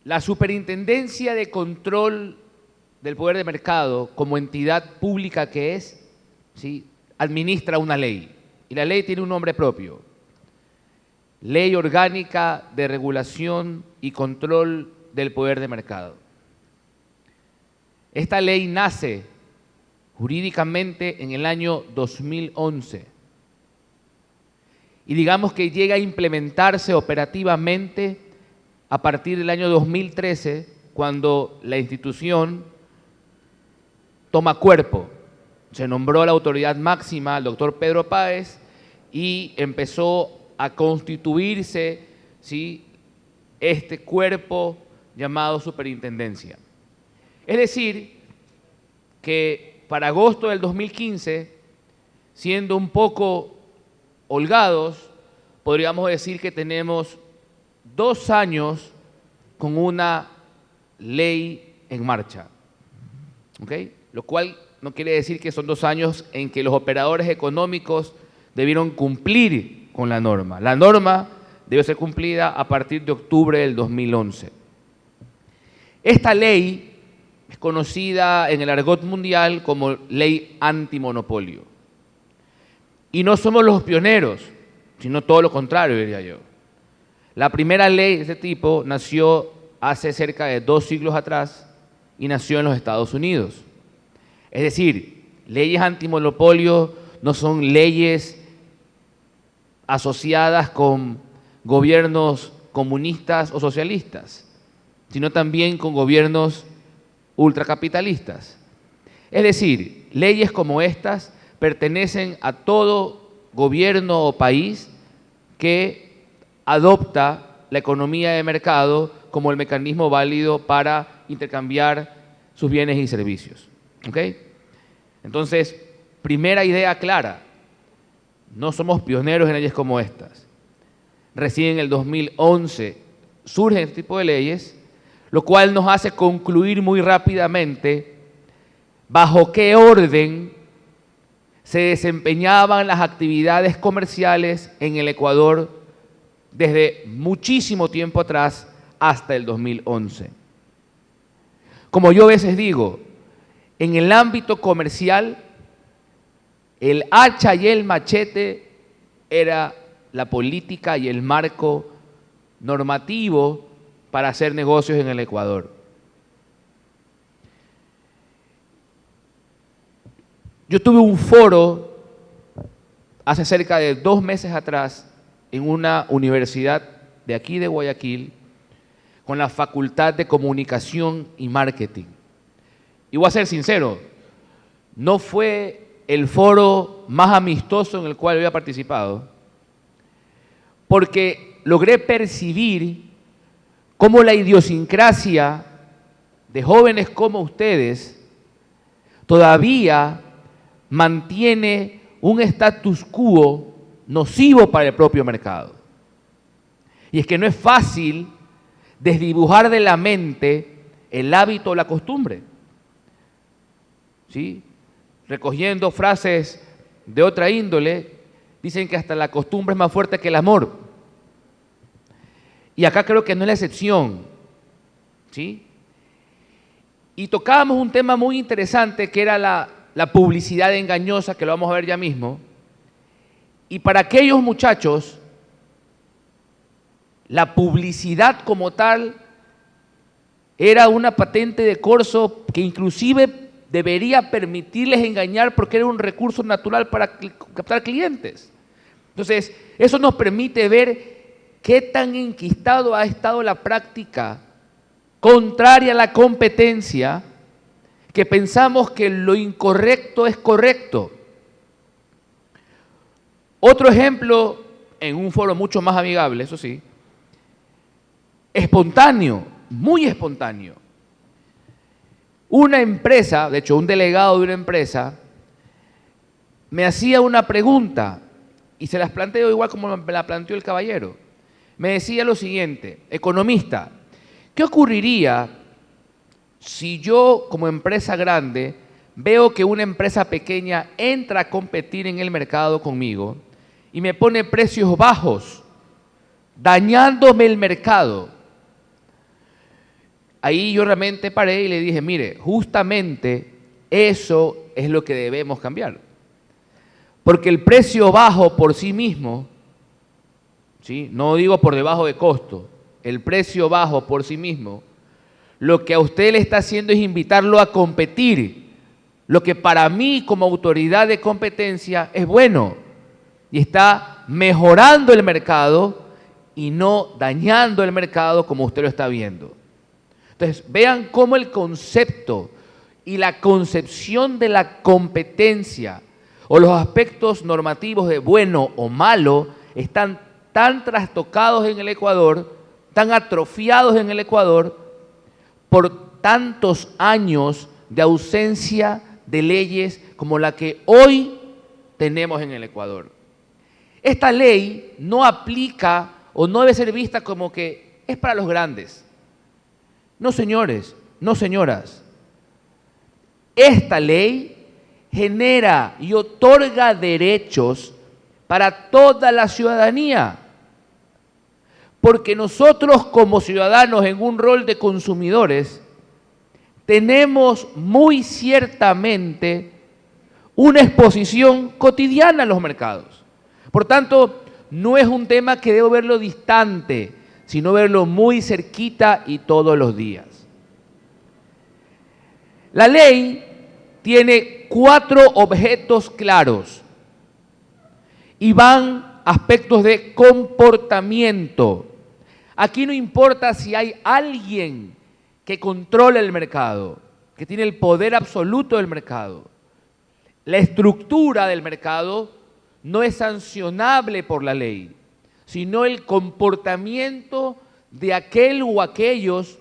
La Superintendencia de Control del Poder de Mercado, como entidad pública que es, ¿sí?, administra una ley. Y la ley tiene un nombre propio. Ley Orgánica de Regulación y Control del Poder de Mercado. Esta ley nace jurídicamente en el año 2011 y digamos que llega a implementarse operativamente a partir del año 2013, cuando la institución toma cuerpo. Se nombró a la autoridad máxima, el doctor Pedro Páez, y empezó a constituirse, ¿sí?, este cuerpo llamado superintendencia. Es decir, que para agosto del 2015, siendo un poco holgados, podríamos decir que tenemos 2 años con una ley en marcha, ¿ok? Lo cual no quiere decir que son 2 años en que los operadores económicos debieron cumplir con la norma. La norma debe ser cumplida a partir de octubre del 2011. Esta ley es conocida en el argot mundial como ley antimonopolio. Y no somos los pioneros, sino todo lo contrario, diría yo. La primera ley de este tipo nació hace cerca de 2 siglos atrás y nació en los Estados Unidos. Es decir, leyes antimonopolio no son leyes asociadas con gobiernos comunistas o socialistas, sino también con gobiernos ultracapitalistas. Es decir, leyes como estas pertenecen a todo gobierno o país que adopta la economía de mercado como el mecanismo válido para intercambiar sus bienes y servicios. ¿Ok? Entonces, primera idea clara, no somos pioneros en leyes como estas. Recién en el 2011 surgen este tipo de leyes, lo cual nos hace concluir muy rápidamente bajo qué orden se desempeñaban las actividades comerciales en el Ecuador desde muchísimo tiempo atrás hasta el 2011. Como yo a veces digo, en el ámbito comercial, el hacha y el machete era la política y el marco normativo para hacer negocios en el Ecuador. Yo tuve un foro hace cerca de 2 meses atrás en una universidad de aquí de Guayaquil con la Facultad de Comunicación y Marketing. Y voy a ser sincero, no fue el foro más amistoso en el cual había participado, porque logré percibir cómo la idiosincrasia de jóvenes como ustedes todavía mantiene un status quo nocivo para el propio mercado. Y es que no es fácil desdibujar de la mente el hábito o la costumbre. ¿Sí? Recogiendo frases de otra índole, dicen que hasta la costumbre es más fuerte que el amor. Y acá creo que no es la excepción. ¿Sí? Y tocábamos un tema muy interesante que era la publicidad engañosa, que lo vamos a ver ya mismo. Y para aquellos muchachos, la publicidad como tal era una patente de corso que inclusive debería permitirles engañar porque era un recurso natural para captar clientes. Entonces, eso nos permite ver qué tan enquistado ha estado la práctica contraria a la competencia, que pensamos que lo incorrecto es correcto. Otro ejemplo, en un foro mucho más amigable, eso sí, espontáneo, muy espontáneo. Una empresa, de hecho un delegado de una empresa, me hacía una pregunta y se las planteo igual como me la planteó el caballero. Me decía lo siguiente: economista, ¿qué ocurriría si yo como empresa grande veo que una empresa pequeña entra a competir en el mercado conmigo y me pone precios bajos, dañándome el mercado? ahí yo realmente paré y le dije, mire, justamente eso es lo que debemos cambiar. Porque el precio bajo por sí mismo, ¿sí? No digo por debajo de costo, el precio bajo por sí mismo, lo que a usted le está haciendo es invitarlo a competir, lo que para mí como autoridad de competencia es bueno y está mejorando el mercado y no dañando el mercado como usted lo está viendo. Entonces, vean cómo el concepto y la concepción de la competencia o los aspectos normativos de bueno o malo están tan trastocados en el Ecuador, tan atrofiados en el Ecuador, por tantos años de ausencia de leyes como la que hoy tenemos en el Ecuador. Esta ley no aplica o no debe ser vista como que es para los grandes. No, señores, no, señoras. Esta ley genera y otorga derechos para toda la ciudadanía. Porque nosotros como ciudadanos en un rol de consumidores tenemos muy ciertamente una exposición cotidiana a los mercados. Por tanto, no es un tema que debo verlo distante, sino verlo muy cerquita y todos los días. La ley tiene 4 objetos claros y van aspectos de comportamiento. Aquí no importa si hay alguien que controla el mercado, que tiene el poder absoluto del mercado. La estructura del mercado no es sancionable por la ley, sino el comportamiento de aquel o aquellos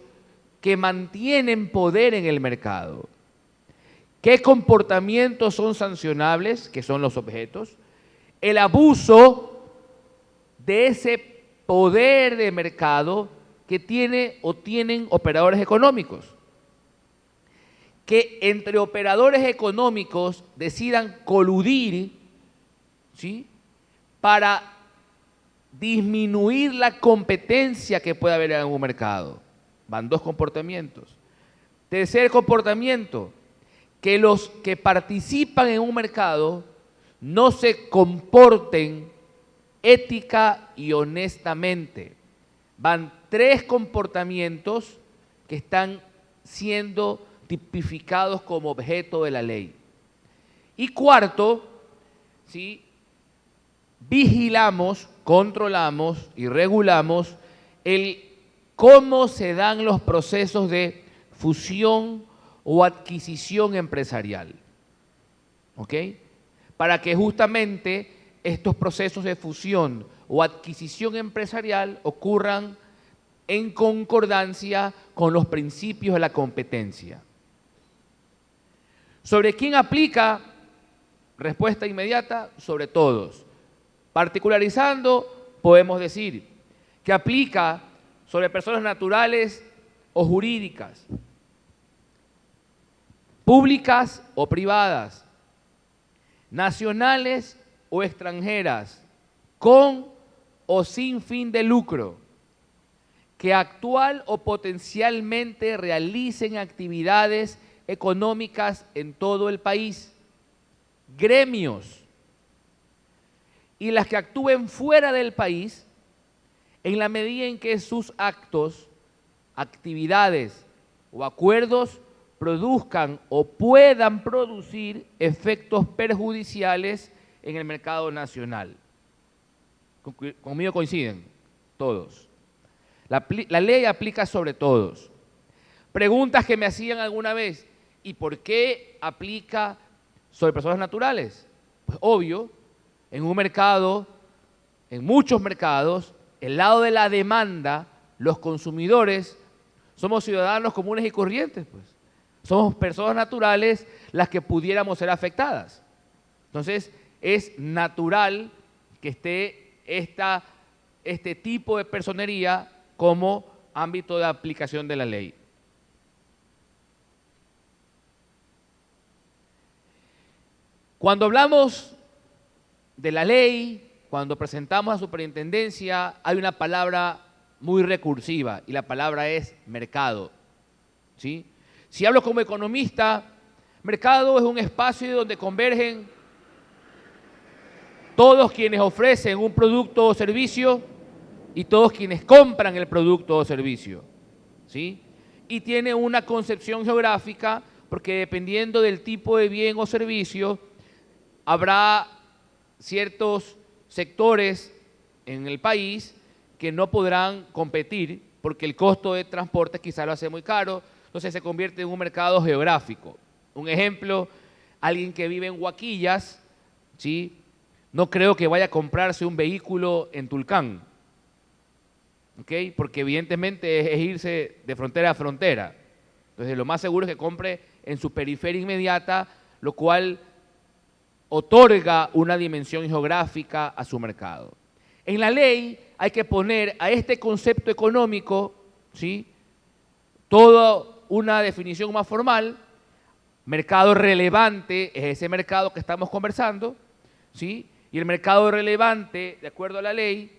que mantienen poder en el mercado. ¿Qué comportamientos son sancionables? Que son los objetos. El abuso de ese poder de mercado que tiene o tienen operadores económicos. Que entre operadores económicos decidan coludir, ¿sí?, para disminuir la competencia que pueda haber en un mercado. Van 2 comportamientos. Tercer comportamiento, que los que participan en un mercado no se comporten ética y honestamente. Van 3 comportamientos que están siendo tipificados como objeto de la ley. Y cuarto, ¿sí?, vigilamos, controlamos y regulamos el cómo se dan los procesos de fusión o adquisición empresarial. ¿Ok? Para que justamente estos procesos de fusión o adquisición empresarial ocurran en concordancia con los principios de la competencia. ¿Sobre quién aplica? Respuesta inmediata, sobre todos. Particularizando, podemos decir que aplica sobre personas naturales o jurídicas, públicas o privadas, nacionales o extranjeras, con o sin fin de lucro, que actual o potencialmente realicen actividades económicas en todo el país, gremios, y las que actúen fuera del país en la medida en que sus actos, actividades o acuerdos produzcan o puedan producir efectos perjudiciales en el mercado nacional. ¿Conmigo coinciden? Todos. La ley aplica sobre todos. Preguntas que me hacían alguna vez, ¿y por qué aplica sobre personas naturales? Pues obvio, en un mercado, en muchos mercados, el lado de la demanda, los consumidores, somos ciudadanos comunes y corrientes, pues. Somos personas naturales las que pudiéramos ser afectadas. Entonces, es natural que esté este tipo de personería como ámbito de aplicación de la ley. Cuando hablamos de la ley, cuando presentamos a superintendencia, hay una palabra muy recursiva y la palabra es mercado. ¿sí? Si hablo como economista, mercado es un espacio donde convergen todos quienes ofrecen un producto o servicio y todos quienes compran el producto o servicio, ¿sí? Y tiene una concepción geográfica porque dependiendo del tipo de bien o servicio, habrá ciertos sectores en el país que no podrán competir porque el costo de transporte quizá lo hace muy caro, entonces se convierte en un mercado geográfico. Un ejemplo, alguien que vive en Huaquillas, ¿sí? No creo que vaya a comprarse un vehículo en Tulcán, ¿ok? Porque evidentemente es irse de frontera a frontera. Entonces lo más seguro es que compre en su periferia inmediata, lo cual otorga una dimensión geográfica a su mercado. En la ley hay que poner a este concepto económico, ¿sí?, toda una definición más formal. Mercado relevante es ese mercado que estamos conversando, ¿sí? Y el mercado relevante, de acuerdo a la ley,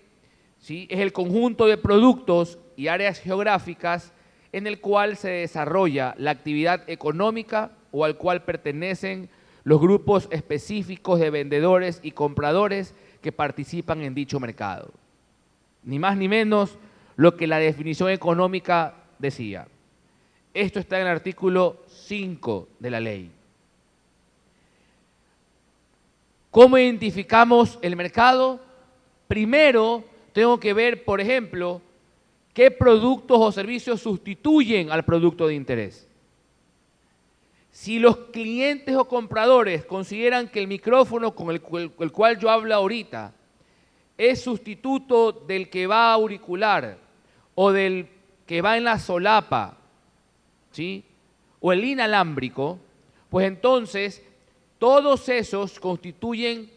¿sí?, es el conjunto de productos y áreas geográficas en el cual se desarrolla la actividad económica o al cual pertenecen los grupos específicos de vendedores y compradores que participan en dicho mercado. Ni más ni menos lo que la definición económica decía. Esto está en el artículo 5 de la ley. ¿Cómo identificamos el mercado? Primero, tengo que ver, por ejemplo, qué productos o servicios sustituyen al producto de interés. Si los clientes o compradores consideran que el micrófono con el cual yo hablo ahorita es sustituto del que va auricular o del que va en la solapa, ¿sí?, o el inalámbrico, pues entonces todos esos constituyen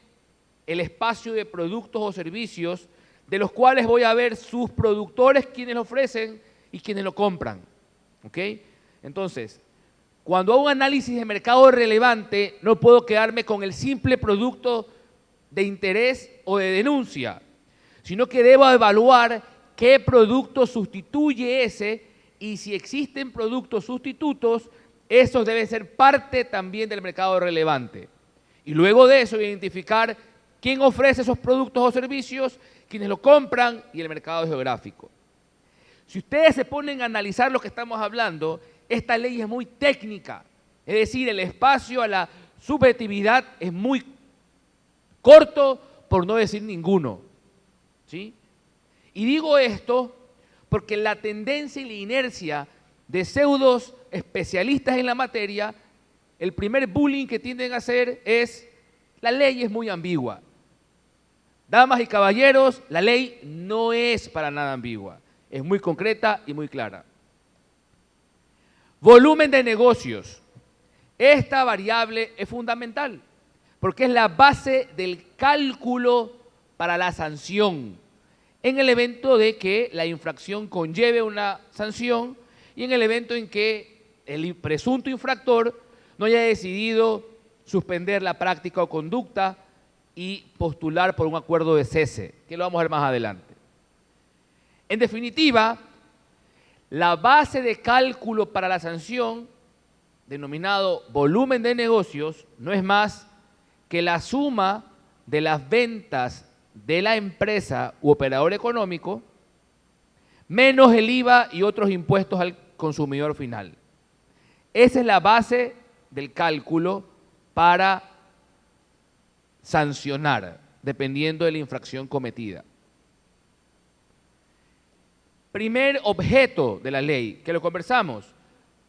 el espacio de productos o servicios de los cuales voy a ver sus productores, quienes lo ofrecen y quienes lo compran, ¿ok? Entonces, cuando hago un análisis de mercado relevante, no puedo quedarme con el simple producto de interés o de denuncia, sino que debo evaluar qué producto sustituye ese y si existen productos sustitutos, esos deben ser parte también del mercado relevante. Y luego de eso, identificar quién ofrece esos productos o servicios, quienes lo compran y el mercado geográfico. Si ustedes se ponen a analizar lo que estamos hablando, esta ley es muy técnica, es decir, el espacio a la subjetividad es muy corto, por no decir ninguno, ¿sí? Y digo esto porque la tendencia y la inercia de pseudos especialistas en la materia, el primer bullying que tienden a hacer es: la ley es muy ambigua. Damas y caballeros, la ley no es para nada ambigua, es muy concreta y muy clara. Volumen de negocios. Esta variable es fundamental porque es la base del cálculo para la sanción en el evento de que la infracción conlleve una sanción y en el evento en que el presunto infractor no haya decidido suspender la práctica o conducta y postular por un acuerdo de cese, que lo vamos a ver más adelante. En definitiva, la base de cálculo para la sanción, denominado volumen de negocios, no es más que la suma de las ventas de la empresa u operador económico menos el IVA y otros impuestos al consumidor final. Esa es la base del cálculo para sancionar, dependiendo de la infracción cometida. Primer objeto de la ley, que lo conversamos: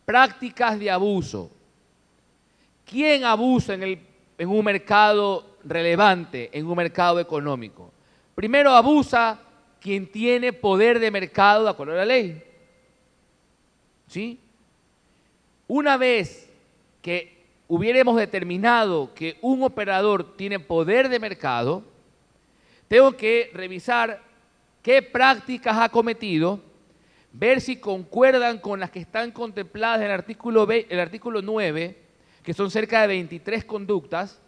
prácticas de abuso. ¿Quién abusa en un mercado relevante, en un mercado económico? Primero abusa quien tiene poder de mercado de acuerdo a la ley, ¿sí? Una vez que hubiéramos determinado que un operador tiene poder de mercado, tengo que revisar qué prácticas ha cometido, ver si concuerdan con las que están contempladas en el artículo 9, que son cerca de 23 conductas,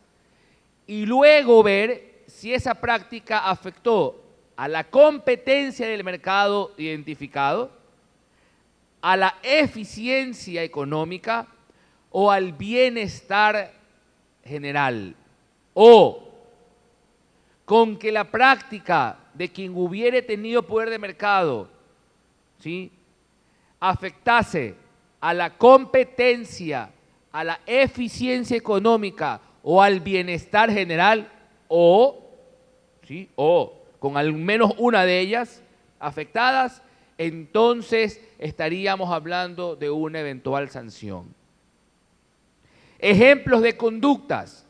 y luego ver si esa práctica afectó a la competencia del mercado identificado, a la eficiencia económica o al bienestar general, o con que la práctica de quien hubiere tenido poder de mercado, ¿sí?, afectase a la competencia, a la eficiencia económica o al bienestar general, o, ¿sí?, o con al menos una de ellas afectadas, entonces estaríamos hablando de una eventual sanción. Ejemplos de conductas: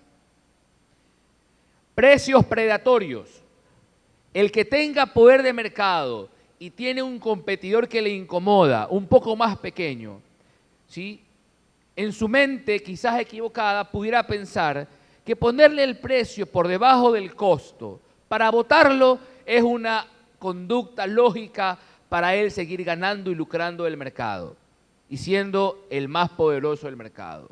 precios predatorios. El que tenga poder de mercado y tiene un competidor que le incomoda, un poco más pequeño, ¿sí?, en su mente, quizás equivocada, pudiera pensar que ponerle el precio por debajo del costo para botarlo es una conducta lógica para él seguir ganando y lucrando el mercado y siendo el más poderoso del mercado.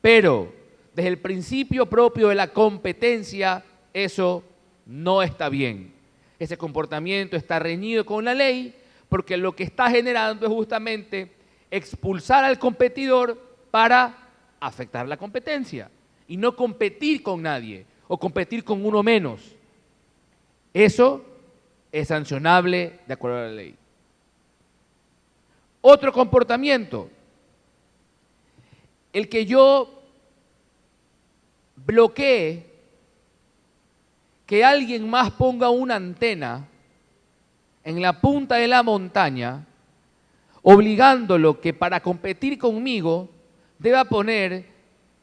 Pero desde el principio propio de la competencia, eso no está bien. Ese comportamiento está reñido con la ley, porque lo que está generando es justamente expulsar al competidor para afectar la competencia y no competir con nadie o competir con uno menos. Eso es sancionable de acuerdo a la ley. Otro comportamiento: el que yo bloquee que alguien más ponga una antena en la punta de la montaña, obligándolo que para competir conmigo deba poner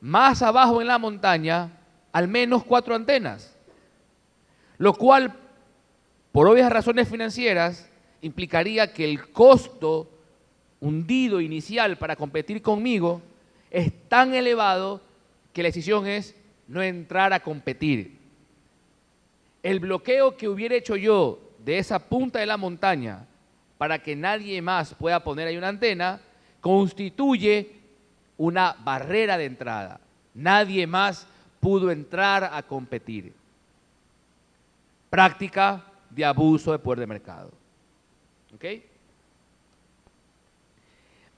más abajo en la montaña al menos 4 antenas, lo cual, por obvias razones financieras, implicaría que el costo hundido inicial para competir conmigo es tan elevado que la decisión es no entrar a competir. El bloqueo que hubiera hecho yo de esa punta de la montaña para que nadie más pueda poner ahí una antena constituye una barrera de entrada. Nadie más pudo entrar a competir. Práctica de abuso de poder de mercado. ¿Ok?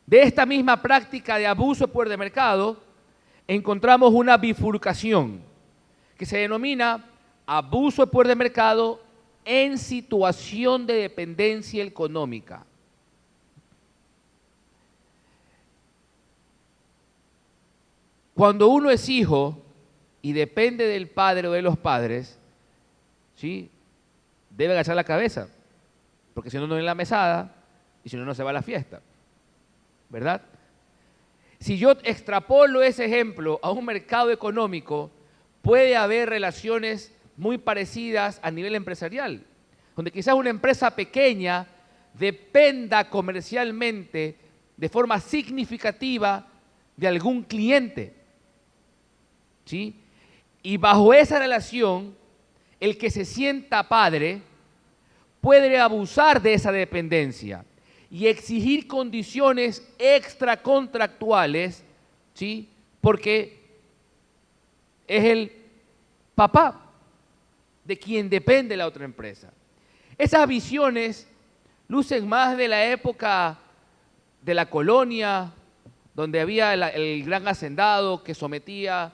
De esta misma práctica de abuso de poder de mercado encontramos una bifurcación que se denomina abuso de poder de mercado en situación de dependencia económica. Cuando uno es hijo y depende del padre o de los padres, ¿sí?, debe agachar la cabeza, porque si no, no es la mesada y si no, no se va a la fiesta, ¿verdad? Si yo extrapolo ese ejemplo a un mercado económico, puede haber relaciones muy parecidas a nivel empresarial, donde quizás una empresa pequeña dependa comercialmente de forma significativa de algún cliente, ¿sí? Y bajo esa relación, el que se sienta padre puede abusar de esa dependencia y exigir condiciones extracontractuales, ¿sí?, porque es el papá de quien depende la otra empresa. Esas visiones lucen más de la época de la colonia, donde había el gran hacendado que sometía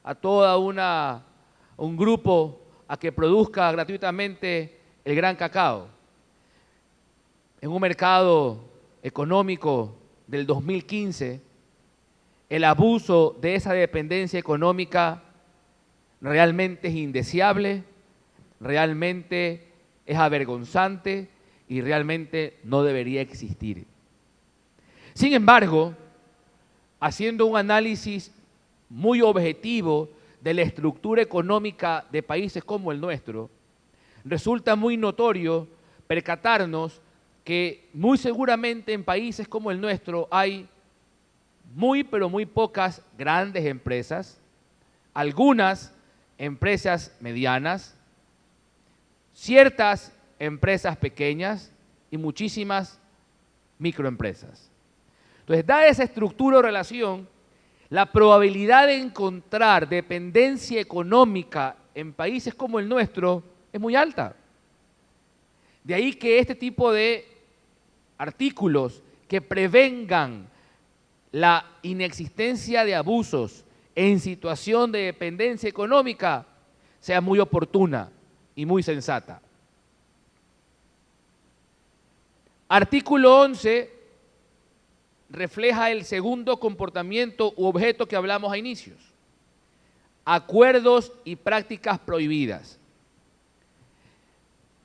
a toda un grupo a que produzca gratuitamente el gran cacao. En un mercado económico del 2015, el abuso de esa dependencia económica realmente es indeseable, realmente es avergonzante y realmente no debería existir. Sin embargo, haciendo un análisis muy objetivo de la estructura económica de países como el nuestro, resulta muy notorio percatarnos que muy seguramente en países como el nuestro hay pero muy pocas grandes empresas, algunas empresas medianas, ciertas empresas pequeñas y muchísimas microempresas. Entonces, dada esa estructura o relación, la probabilidad de encontrar dependencia económica en países como el nuestro es muy alta. De ahí que este tipo de artículos que prevengan la inexistencia de abusos en situación de dependencia económica sea muy oportuna y muy sensata. Artículo 11 refleja el segundo comportamiento u objeto que hablamos a inicios. Acuerdos y prácticas prohibidas.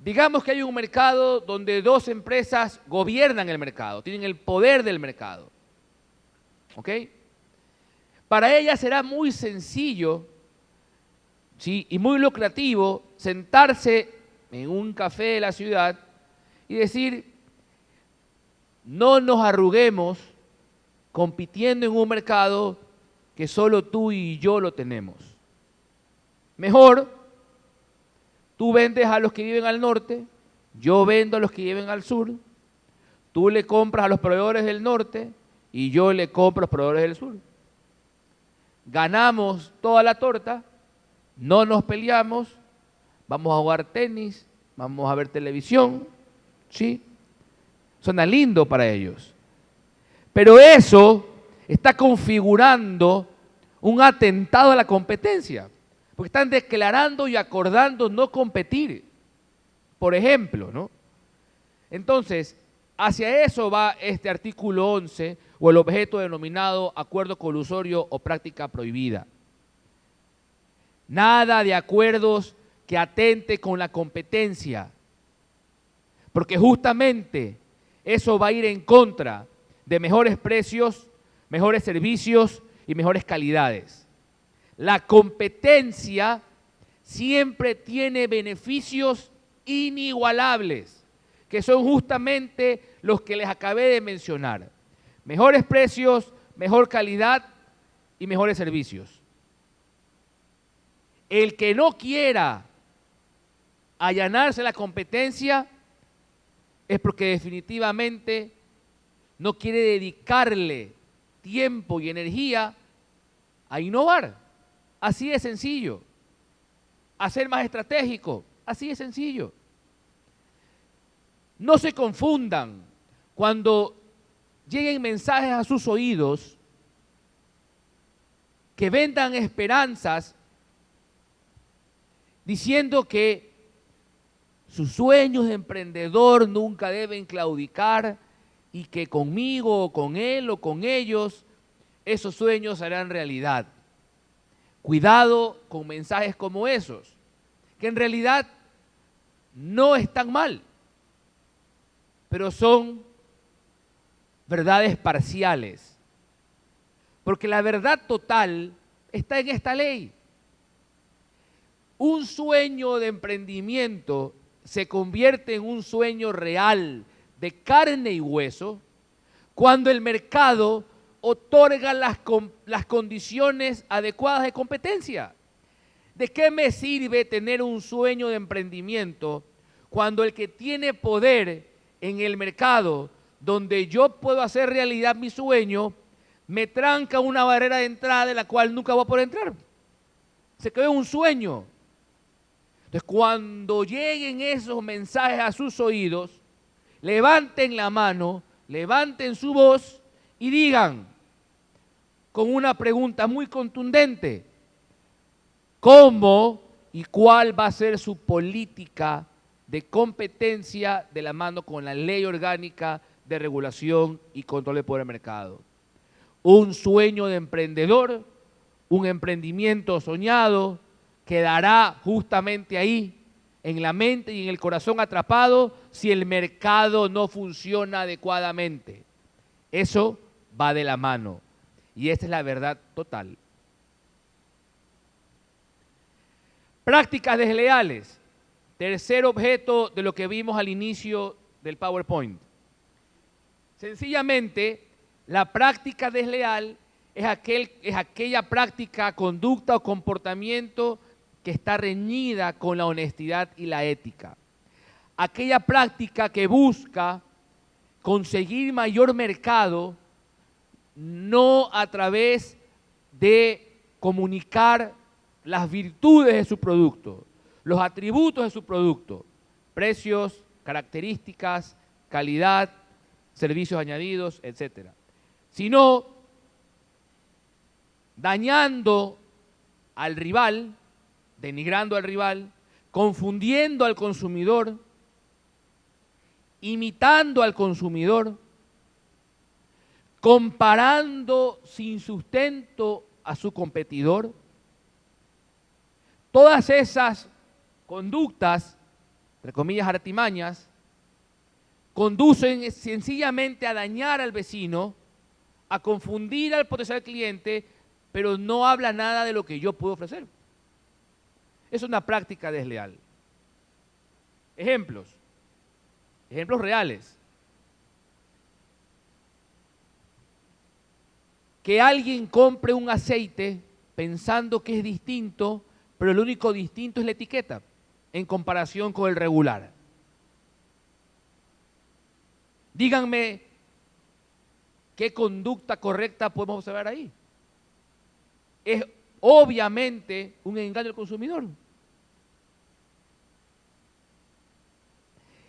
Digamos que hay un mercado donde dos empresas gobiernan el mercado, tienen el poder del mercado. ¿Ok? Para ellas será muy sencillo, ¿sí?, y muy lucrativo sentarse en un café de la ciudad y decir: no nos arruguemos compitiendo en un mercado que solo tú y yo lo tenemos. Mejor, tú vendes a los que viven al norte, yo vendo a los que viven al sur, tú le compras a los proveedores del norte y yo le compro a los proveedores del sur. Ganamos toda la torta, no nos peleamos, vamos a jugar tenis, vamos a ver televisión, ¿sí? Suena lindo para ellos. Pero eso está configurando un atentado a la competencia, porque están declarando y acordando no competir, por ejemplo, ¿no? Entonces, hacia eso va este artículo 11 o el objeto denominado acuerdo colusorio o práctica prohibida. Nada de acuerdos que atente con la competencia, porque justamente eso va a ir en contra de mejores precios, mejores servicios y mejores calidades. La competencia siempre tiene beneficios inigualables, que son justamente los que les acabé de mencionar. Mejores precios, mejor calidad y mejores servicios. El que no quiera allanarse la competencia es porque definitivamente no quiere dedicarle tiempo y energía a innovar. Así de sencillo. A ser más estratégico. Así de sencillo. No se confundan cuando lleguen mensajes a sus oídos que vendan esperanzas diciendo que sus sueños de emprendedor nunca deben claudicar y que conmigo o con él o con ellos esos sueños serán realidad. Cuidado con mensajes como esos, que en realidad no están mal, pero son verdades parciales. Porque la verdad total está en esta ley. Un sueño de emprendimiento se convierte en un sueño real, de carne y hueso, cuando el mercado otorga las condiciones adecuadas de competencia. ¿De qué me sirve tener un sueño de emprendimiento cuando el que tiene poder en el mercado, donde yo puedo hacer realidad mi sueño, me tranca una barrera de entrada de la cual nunca voy a poder entrar? Se quedó en un sueño. Entonces, cuando lleguen esos mensajes a sus oídos, levanten la mano, levanten su voz y digan con una pregunta muy contundente: ¿cómo y cuál va a ser su política de competencia de la mano con la ley orgánica de regulación y control del poder del mercado? Un sueño de emprendedor, un emprendimiento soñado, quedará justamente ahí, en la mente y en el corazón atrapado, si el mercado no funciona adecuadamente. Eso va de la mano, y esta es la verdad total. Prácticas desleales. Tercer objeto de lo que vimos al inicio del PowerPoint. Sencillamente, la práctica desleal es aquella práctica, conducta o comportamiento que está reñida con la honestidad y la ética. Aquella práctica que busca conseguir mayor mercado, no a través de comunicar las virtudes de su producto, los atributos de su producto, precios, características, calidad servicios añadidos, etcétera, sino dañando al rival, denigrando al rival, confundiendo al consumidor, imitando al consumidor, comparando sin sustento a su competidor. Todas esas conductas, entre comillas, artimañas, conducen sencillamente a dañar al vecino, a confundir al potencial cliente, pero no habla nada de lo que yo puedo ofrecer. Es una práctica desleal. Ejemplos reales. Que alguien compre un aceite pensando que es distinto, pero lo único distinto es la etiqueta en comparación con el regular. Díganme qué conducta correcta podemos observar ahí. Es obviamente un engaño al consumidor.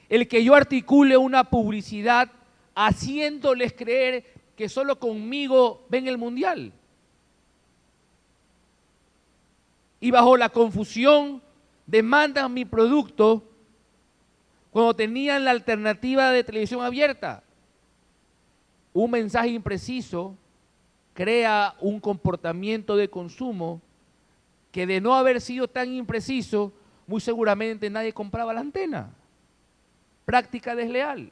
El que yo articule una publicidad haciéndoles creer que solo conmigo ven el mundial. Y bajo la confusión demandan mi producto cuando tenían la alternativa de televisión abierta. Un mensaje impreciso crea un comportamiento de consumo que, de no haber sido tan impreciso, muy seguramente nadie compraba la antena. Práctica desleal.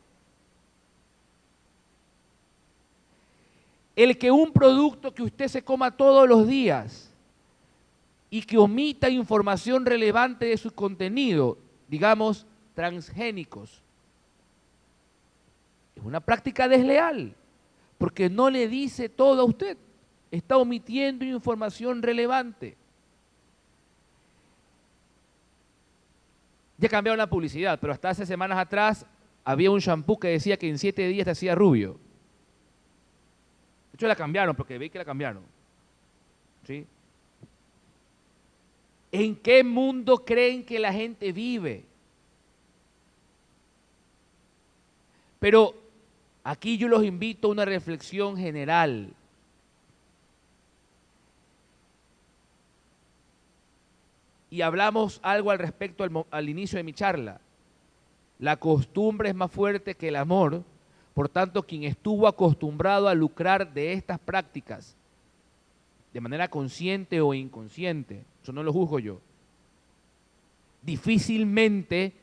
El que un producto que usted se coma todos los días y que omita información relevante de su contenido, digamos, transgénicos, es una práctica desleal, porque no le dice todo a usted, está omitiendo información relevante. Ya cambiaron la publicidad, pero hasta hace semanas atrás había un shampoo que decía que en 7 días te hacía rubio. De hecho la cambiaron, porque vi que la cambiaron. ¿Sí? ¿En qué mundo creen que la gente vive? Pero aquí yo los invito a una reflexión general. Y hablamos algo al respecto al inicio de mi charla. La costumbre es más fuerte que el amor, por tanto, quien estuvo acostumbrado a lucrar de estas prácticas, de manera consciente o inconsciente, eso no lo juzgo yo, difícilmente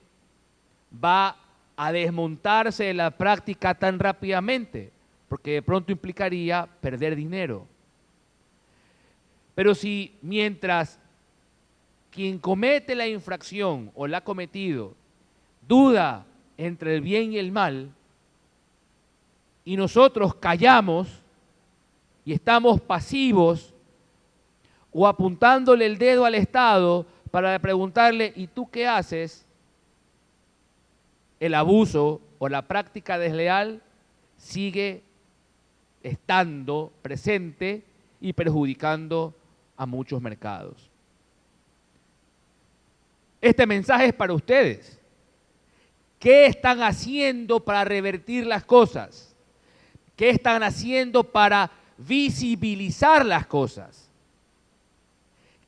va a desmontarse de la práctica tan rápidamente, porque de pronto implicaría perder dinero. Pero si mientras quien comete la infracción o la ha cometido duda entre el bien y el mal, y nosotros callamos y estamos pasivos o apuntándole el dedo al Estado para preguntarle, ¿y tú qué haces? El abuso o la práctica desleal sigue estando presente y perjudicando a muchos mercados. Este mensaje es para ustedes. ¿Qué están haciendo para revertir las cosas? ¿Qué están haciendo para visibilizar las cosas?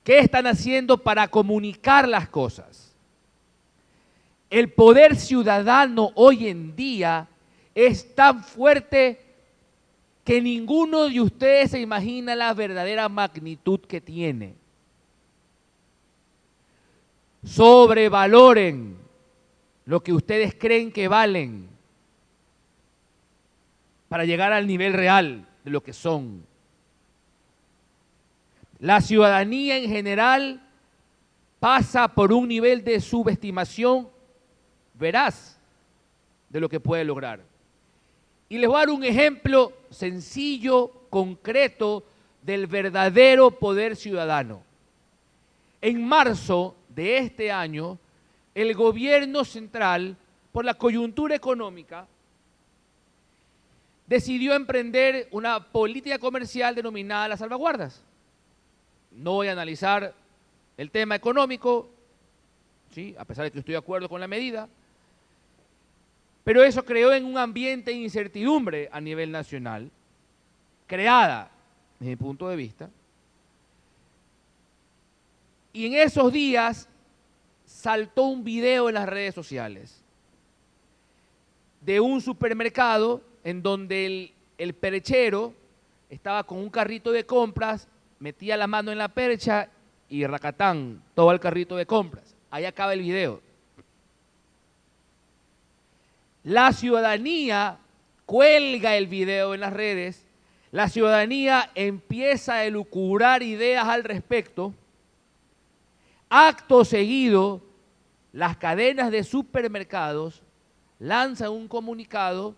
¿Qué están haciendo para comunicar las cosas? El poder ciudadano hoy en día es tan fuerte que ninguno de ustedes se imagina la verdadera magnitud que tiene. Sobrevaloren lo que ustedes creen que valen para llegar al nivel real de lo que son. La ciudadanía en general pasa por un nivel de subestimación veraz de lo que puede lograr. Y les voy a dar un ejemplo sencillo, concreto, del verdadero poder ciudadano. En marzo de este año, el gobierno central, por la coyuntura económica, decidió emprender una política comercial denominada las salvaguardas. No voy a analizar el tema económico, ¿sí?, a pesar de que estoy de acuerdo con la medida, Pero eso creó en un ambiente de incertidumbre a nivel nacional, creada, desde mi punto de vista. Y en esos días saltó un video en las redes sociales de un supermercado en donde el perchero estaba con un carrito de compras, metía la mano en la percha y racatán, todo el carrito de compras. Ahí acaba el video. La ciudadanía cuelga el video en las redes, la ciudadanía empieza a elucubrar ideas al respecto. Acto seguido, las cadenas de supermercados lanzan un comunicado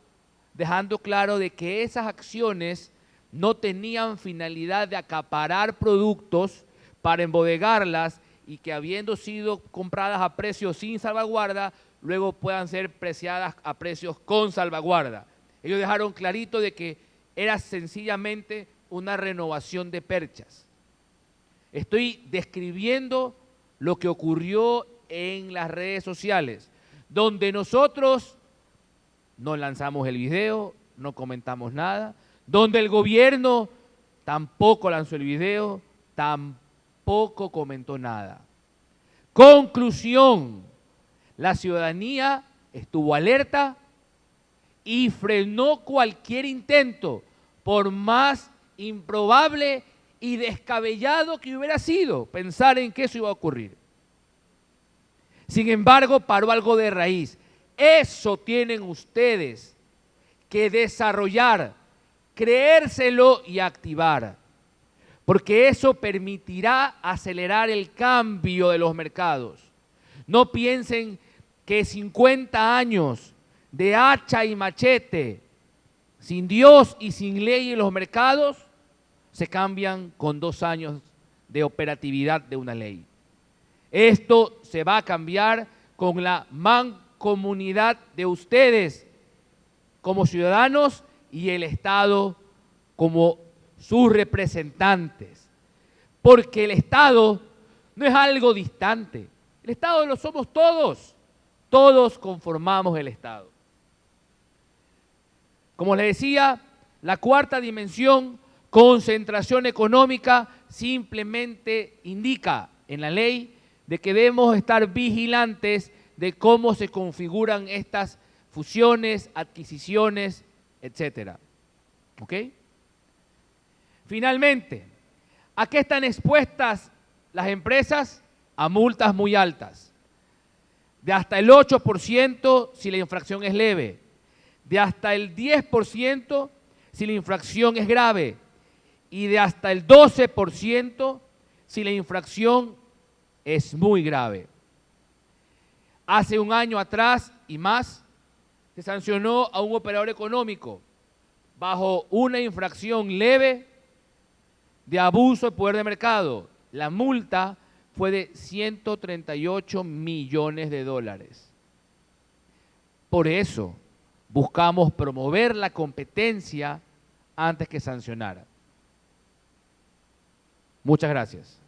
dejando claro de que esas acciones no tenían finalidad de acaparar productos para embodegarlas y que habiendo sido compradas a precios sin salvaguarda, luego puedan ser preciadas a precios con salvaguarda. Ellos dejaron clarito de que era sencillamente una renovación de perchas. Estoy describiendo lo que ocurrió en las redes sociales, donde nosotros no lanzamos el video, no comentamos nada, donde el gobierno tampoco lanzó el video, tampoco comentó nada. Conclusión, la ciudadanía estuvo alerta y frenó cualquier intento, por más improbable y descabellado que hubiera sido pensar en que eso iba a ocurrir. Sin embargo, paró algo de raíz. Eso tienen ustedes que desarrollar, creérselo y activar, porque eso permitirá acelerar el cambio de los mercados. No piensen que 50 años de hacha y machete, sin Dios y sin ley en los mercados, se cambian con 2 años de operatividad de una ley. Esto se va a cambiar con la mancomunidad de ustedes como ciudadanos y el Estado como sus representantes. Porque el Estado no es algo distante. El Estado lo somos todos. Todos conformamos el Estado. Como les decía, la cuarta dimensión, concentración económica, simplemente indica en la ley de que debemos estar vigilantes de cómo se configuran estas fusiones, adquisiciones, etcétera. ¿Ok? Finalmente, ¿a qué están expuestas las empresas? A multas muy altas, de hasta el 8% si la infracción es leve, de hasta el 10% si la infracción es grave y de hasta el 12% si la infracción es muy grave. Hace un año atrás y más, se sancionó a un operador económico bajo una infracción leve de abuso de poder de mercado. La multa fue de 138 millones de dólares. Por eso buscamos promover la competencia antes que sancionar. Muchas gracias.